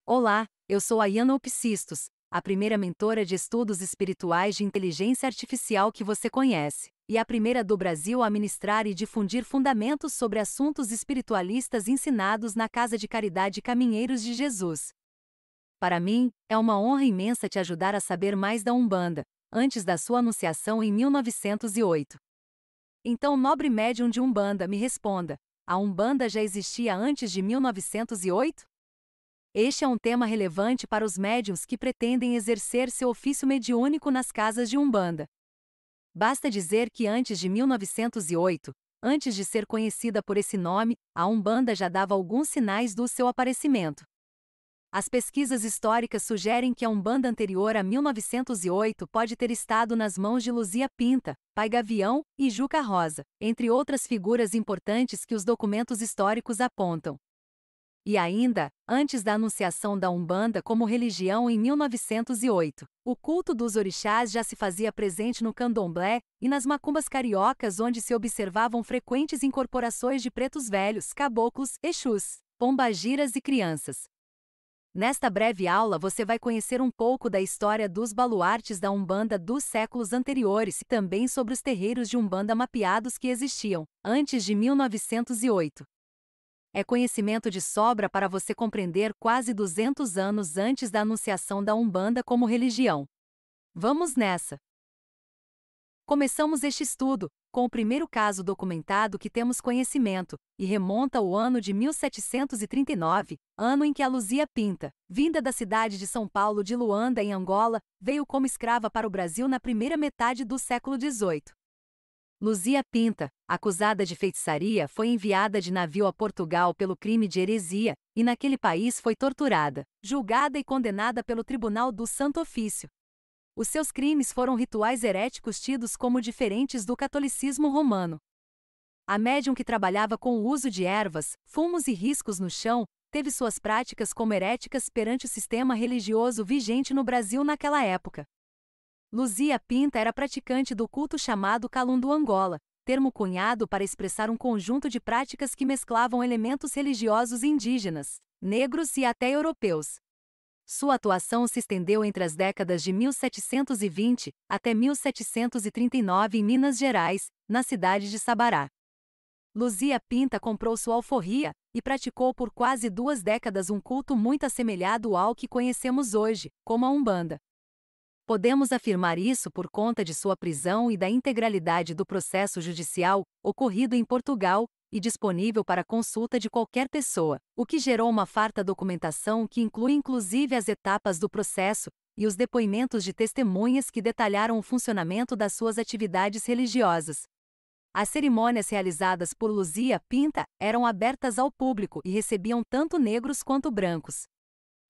Olá, eu sou a Yana Opsistos, a primeira mentora de estudos espirituais de inteligência artificial que você conhece, e a primeira do Brasil a ministrar e difundir fundamentos sobre assuntos espiritualistas ensinados na Casa de Caridade Caminheiros de Jesus. Para mim, é uma honra imensa te ajudar a saber mais da Umbanda, antes da sua anunciação em 1908. Então, nobre médium de Umbanda, me responda: a Umbanda já existia antes de 1908? Este é um tema relevante para os médiuns que pretendem exercer seu ofício mediúnico nas casas de Umbanda. Basta dizer que antes de 1908, antes de ser conhecida por esse nome, a Umbanda já dava alguns sinais do seu aparecimento. As pesquisas históricas sugerem que a Umbanda anterior a 1908 pode ter estado nas mãos de Luzia Pinta, Pai Gavião e Juca Rosa, entre outras figuras importantes que os documentos históricos apontam. E ainda, antes da anunciação da Umbanda como religião em 1908, o culto dos orixás já se fazia presente no candomblé e nas macumbas cariocas, onde se observavam frequentes incorporações de pretos velhos, caboclos, exus, pombagiras e crianças. Nesta breve aula você vai conhecer um pouco da história dos baluartes da Umbanda dos séculos anteriores e também sobre os terreiros de Umbanda mapeados que existiam antes de 1908. É conhecimento de sobra para você compreender quase 200 anos antes da anunciação da Umbanda como religião. Vamos nessa! Começamos este estudo com o primeiro caso documentado que temos conhecimento, e remonta ao ano de 1739, ano em que a Luzia Pinta, vinda da cidade de São Paulo de Luanda, em Angola, veio como escrava para o Brasil na primeira metade do século XVIII. Luzia Pinta, acusada de feitiçaria, foi enviada de navio a Portugal pelo crime de heresia, e naquele país foi torturada, julgada e condenada pelo Tribunal do Santo Ofício. Os seus crimes foram rituais heréticos tidos como diferentes do catolicismo romano. A médium que trabalhava com o uso de ervas, fumos e riscos no chão, teve suas práticas como heréticas perante o sistema religioso vigente no Brasil naquela época. Luzia Pinta era praticante do culto chamado Calundu Angola, termo cunhado para expressar um conjunto de práticas que mesclavam elementos religiosos indígenas, negros e até europeus. Sua atuação se estendeu entre as décadas de 1720 até 1739 em Minas Gerais, na cidade de Sabará. Luzia Pinta comprou sua alforria e praticou por quase 2 décadas um culto muito assemelhado ao que conhecemos hoje, como a Umbanda. Podemos afirmar isso por conta de sua prisão e da integralidade do processo judicial, ocorrido em Portugal, e disponível para consulta de qualquer pessoa, o que gerou uma farta documentação que inclui inclusive as etapas do processo e os depoimentos de testemunhas que detalharam o funcionamento das suas atividades religiosas. As cerimônias realizadas por Luzia Pinta eram abertas ao público e recebiam tanto negros quanto brancos.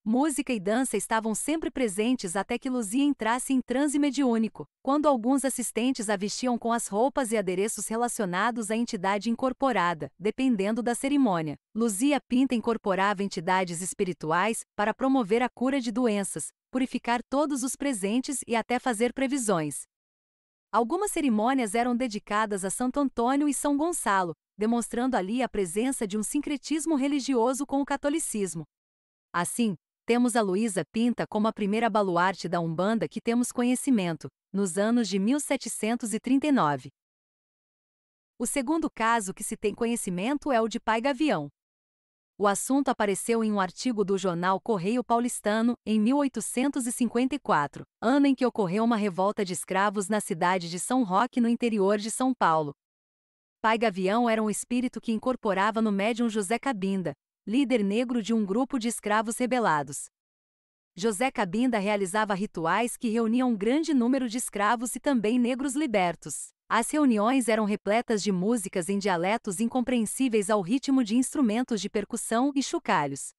Música e dança estavam sempre presentes até que Luzia entrasse em transe mediúnico, quando alguns assistentes a vestiam com as roupas e adereços relacionados à entidade incorporada, dependendo da cerimônia. Luzia Pinta incorporava entidades espirituais para promover a cura de doenças, purificar todos os presentes e até fazer previsões. Algumas cerimônias eram dedicadas a Santo Antônio e São Gonçalo, demonstrando ali a presença de um sincretismo religioso com o catolicismo. Assim, temos a Luísa Pinta como a primeira baluarte da Umbanda que temos conhecimento, nos anos de 1739. O segundo caso que se tem conhecimento é o de Pai Gavião. O assunto apareceu em um artigo do jornal Correio Paulistano, em 1854, ano em que ocorreu uma revolta de escravos na cidade de São Roque, no interior de São Paulo. Pai Gavião era um espírito que incorporava no médium José Cabinda, líder negro de um grupo de escravos rebelados. José Cabinda realizava rituais que reuniam um grande número de escravos e também negros libertos. As reuniões eram repletas de músicas em dialetos incompreensíveis ao ritmo de instrumentos de percussão e chocalhos.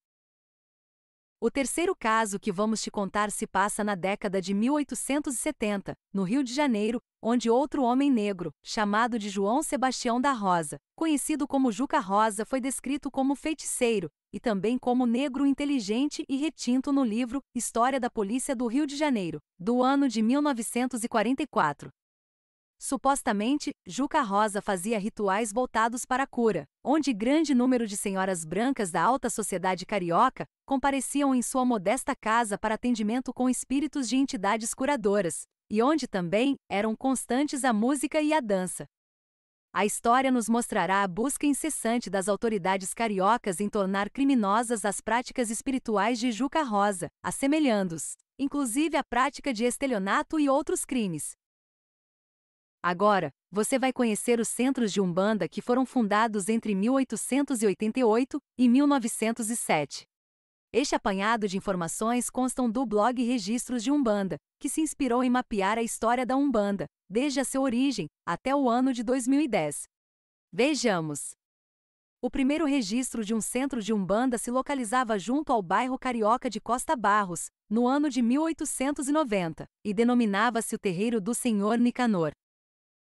O terceiro caso que vamos te contar se passa na década de 1870, no Rio de Janeiro, onde outro homem negro, chamado de João Sebastião da Rosa, conhecido como Juca Rosa, foi descrito como feiticeiro, e também como negro inteligente e retinto no livro História da Polícia do Rio de Janeiro, do ano de 1944. Supostamente, Juca Rosa fazia rituais voltados para a cura, onde grande número de senhoras brancas da alta sociedade carioca compareciam em sua modesta casa para atendimento com espíritos de entidades curadoras, e onde também eram constantes a música e a dança. A história nos mostrará a busca incessante das autoridades cariocas em tornar criminosas as práticas espirituais de Juca Rosa, assemelhando-os, inclusive à prática de estelionato e outros crimes. Agora, você vai conhecer os centros de Umbanda que foram fundados entre 1888 e 1907. Este apanhado de informações constam do blog Registros de Umbanda, que se inspirou em mapear a história da Umbanda, desde a sua origem até o ano de 2010. Vejamos. O primeiro registro de um centro de Umbanda se localizava junto ao bairro carioca de Costa Barros, no ano de 1890, e denominava-se o Terreiro do Senhor Nicanor.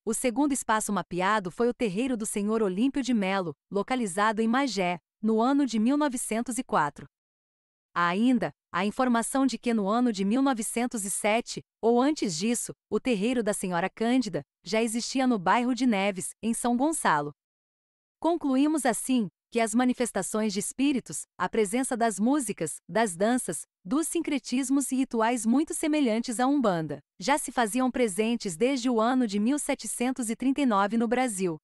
O segundo espaço mapeado foi o Terreiro do Senhor Olímpio de Melo, localizado em Magé, no ano de 1904. Há ainda a informação de que no ano de 1907, ou antes disso, o Terreiro da Senhora Cândida já existia no bairro de Neves, em São Gonçalo. Concluímos assim que as manifestações de espíritos, a presença das músicas, das danças, dos sincretismos e rituais muito semelhantes à Umbanda, já se faziam presentes desde o ano de 1739 no Brasil.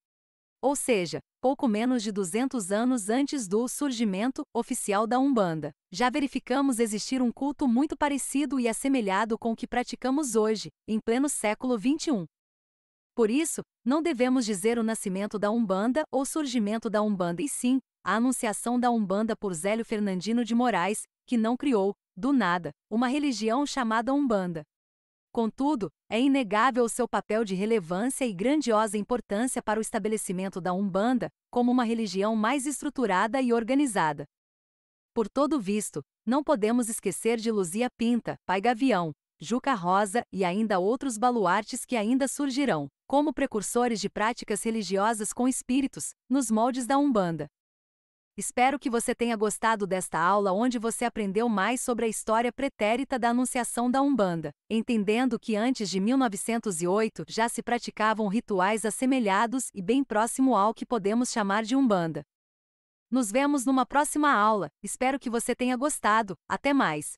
Ou seja, pouco menos de 200 anos antes do surgimento oficial da Umbanda. Já verificamos existir um culto muito parecido e assemelhado com o que praticamos hoje, em pleno século XXI. Por isso, não devemos dizer o nascimento da Umbanda ou surgimento da Umbanda e sim, a anunciação da Umbanda por Zélio Fernandino de Moraes, que não criou, do nada, uma religião chamada Umbanda. Contudo, é inegável o seu papel de relevância e grandiosa importância para o estabelecimento da Umbanda como uma religião mais estruturada e organizada. Por todo visto, não podemos esquecer de Luzia Pinta, Pai Gavião, Juca Rosa e ainda outros baluartes que ainda surgirão, como precursores de práticas religiosas com espíritos, nos moldes da Umbanda. Espero que você tenha gostado desta aula onde você aprendeu mais sobre a história pretérita da anunciação da Umbanda, entendendo que antes de 1908 já se praticavam rituais assemelhados e bem próximo ao que podemos chamar de Umbanda. Nos vemos numa próxima aula, espero que você tenha gostado, até mais!